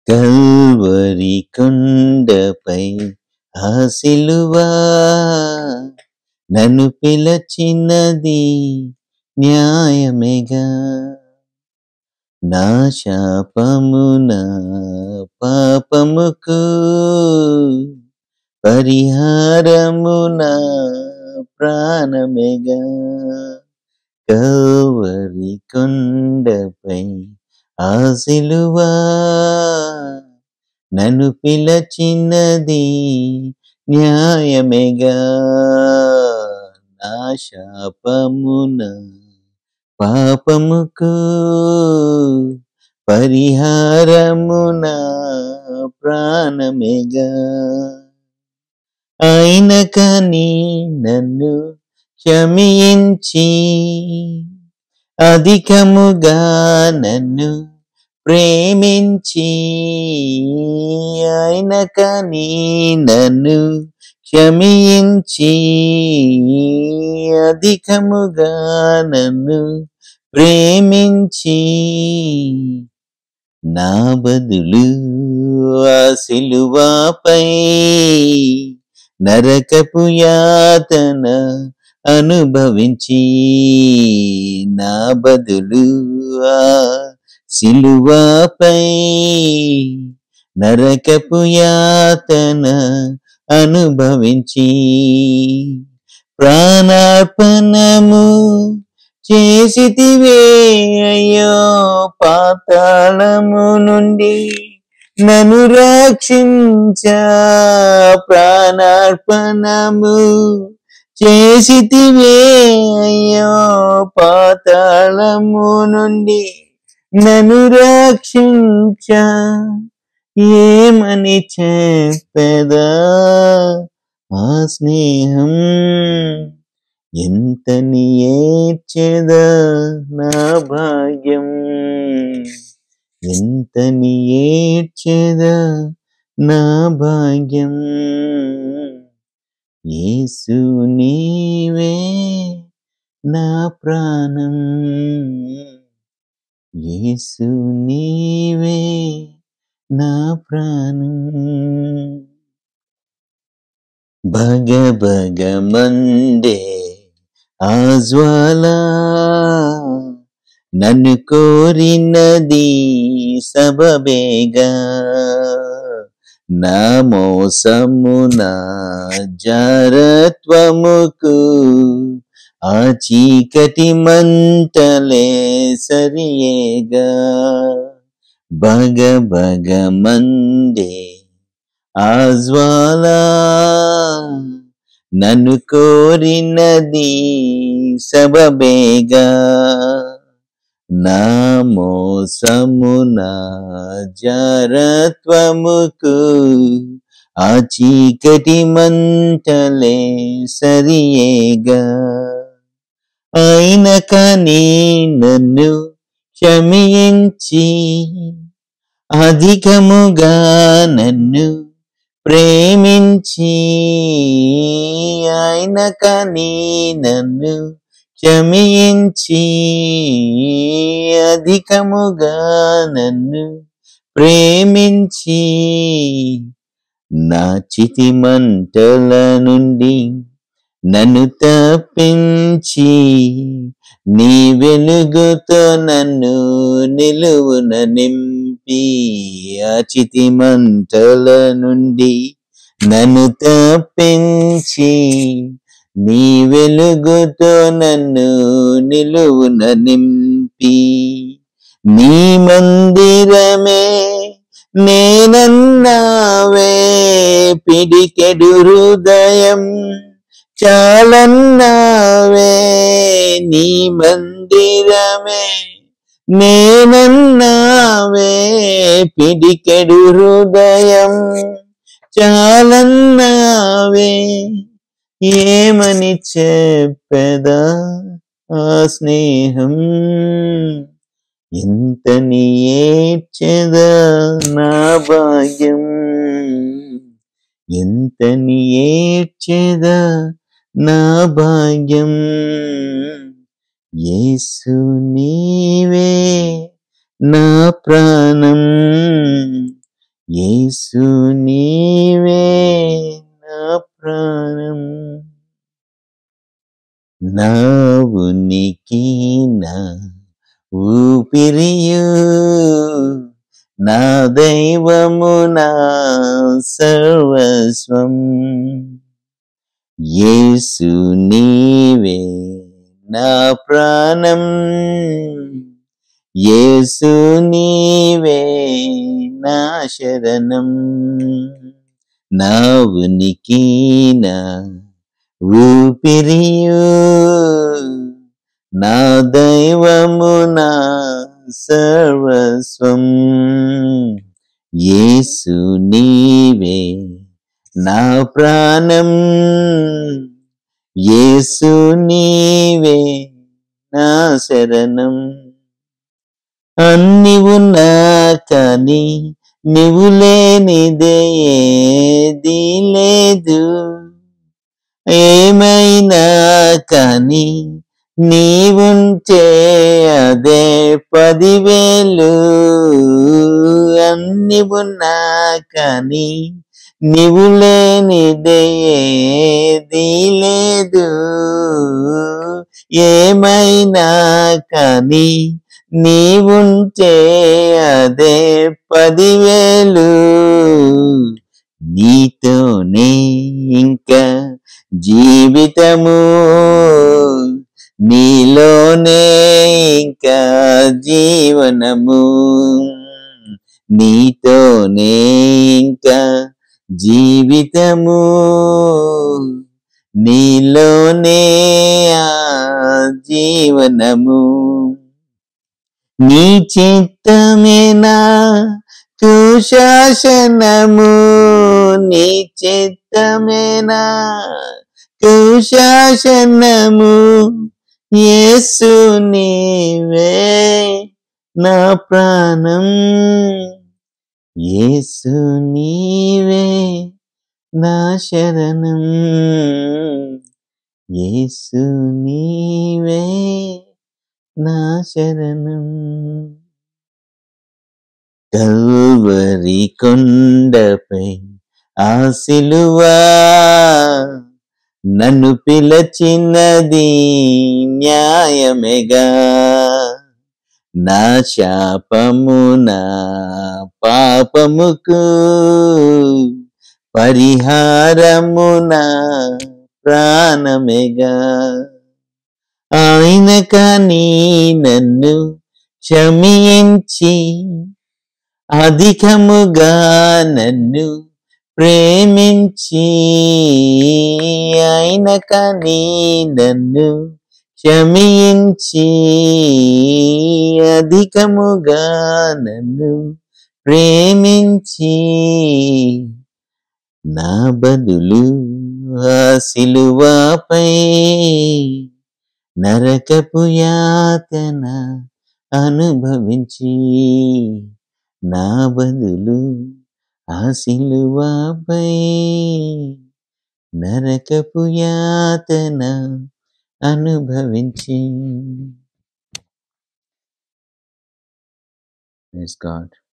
Calvary కొండపై ఆ సిలువా నన్ను పిలచినది న్యాయమేగా. నా శాపమున పాపముకు పరిహారమున ప్రాణమేగా. కల్వరి కొండపై ఆ సిలువా నన్ను పిలచినది న్యాయమేగా. నా శాపమున పాపముకు పరిహారమున ప్రాణమేగా. అయిన కానీ నన్ను క్షమించి అధికముగా నన్ను ప్రేమించి, అయిన కానీ నన్ను క్షమించి అధికముగా నన్ను ప్రేమించి, నా బదులు ఆ సిలువపై నరకపు యాతన అనుభవించి, నా బదులు ఆ సిలువపై నరకపు యాతన అనుభవించి, ప్రాణార్పణము చేసితివే అయ్యో పాతాళము నుండి నన్ను రక్షించ. ప్రాణార్పణము చేసితివే అయ్యో పాతాళము నుండి నన్ను రక్షించ. ఏమని చెప్పెదా ఆ స్నేహం, ఎంతని ఏడ్చెదా నా భాగ్యం, ఎంతని ఏడ్చెదా నా భాగ్యం. యేసు నీవే నా ప్రాణం, యేసు నీవే నా ప్రాణం. భగ భగ మండే ఆ జ్వాల నన్ను కోరినది సబబేగా. నా మోసము నా జారత్వముకు ఆ చీకటి మంటలే సరియేగా. భగ భగ మండే ఆ జ్వాల నన్ను కోరినది సబబేగా. నా మోసము నా జారత్వముకు ఆ చీకటి మంటలే సరియేగా. అయిన కానీ నన్ను క్షమించి అధికముగా నన్ను ప్రేమించి, అయిన కానీ నన్ను క్షమించి అధికముగా నన్ను ప్రేమించి, నా చితి మంటల నుండి నన్ను తప్పించి, నీ వెలుగుతో నన్ను నిలువున నింపి, ఆ చితి మంటల నుండి నన్ను తప్పించి, నీ వెలుగుతో నన్ను నిలువున నింపి, నీ మందిరమే నేనన్నావే పిడికెడు హృదయం చాలన్నావే. నీ మందిరమే నేనన్నావే పిడికెడు హృదయం చాలన్నావే. ఏమని చెప్పెదా ఆ స్నేహం, ఎంతని ఏడ్చెదా నా భాగ్యం, ఎంతని ఏడ్చెదా నా భాగ్యం. యేసు నీవే నా ప్రాణం, యేసు నీవే నా ప్రాణం, నా ఉనికి నా ఊపిరియు, నా దైవము నా సర్వస్వం. యేసు నీవే నా ప్రాణం, యేసు నీవే నా శరణం, నా ఉనికి నా ఊపిరియు, నా దైవము నా సర్వస్వం. యేసు నీవే నా ప్రాణం, యేసు నీవే నా శరణం. అన్ని ఉన్నా కానీ నీవు లేనిదే ఏదీ లేదు, ఏమైనా కానీ నీవుంటే అదే 10,000. అన్ని ఉన్నా కానీ నీవు లేనిదే ఏదీ లేదు, ఏమైనా కానీ నీవుంటే అదే 10,000. నీతోనే ఇంకా జీవితము, నీలోనే ఇంకా జీవనము, నీతోనే ఇంకా జీవితము, నీలోనే ఆ జీవనము. నీ చిత్తమేనా శాసనము, నీ చిత్తమేనా శాసనము. యేసు నీవే నా ప్రాణం, యేసు నీవే నా శరణం, యేసు నీవే నా శరణం. కల్వరి కొండపై ఆ సిలువా నన్ను పిలచినది న్యాయమేగా, నా శాపము నా పాపముకు పరిహారము నా ప్రాణమేగా. ఆయన కానీ నన్ను క్షమించి అధికముగా నన్ను ప్రేమించి, ఆయన కానీ నన్ను క్షమించి అధికముగా నన్ను ప్రేమించి, నా బదులు ఆ సిలువపై నరకపు యాతన అనుభవించి, నా బదులు ఆ సిలువపై నరకపు యాతన అనుభవించి. Praise God.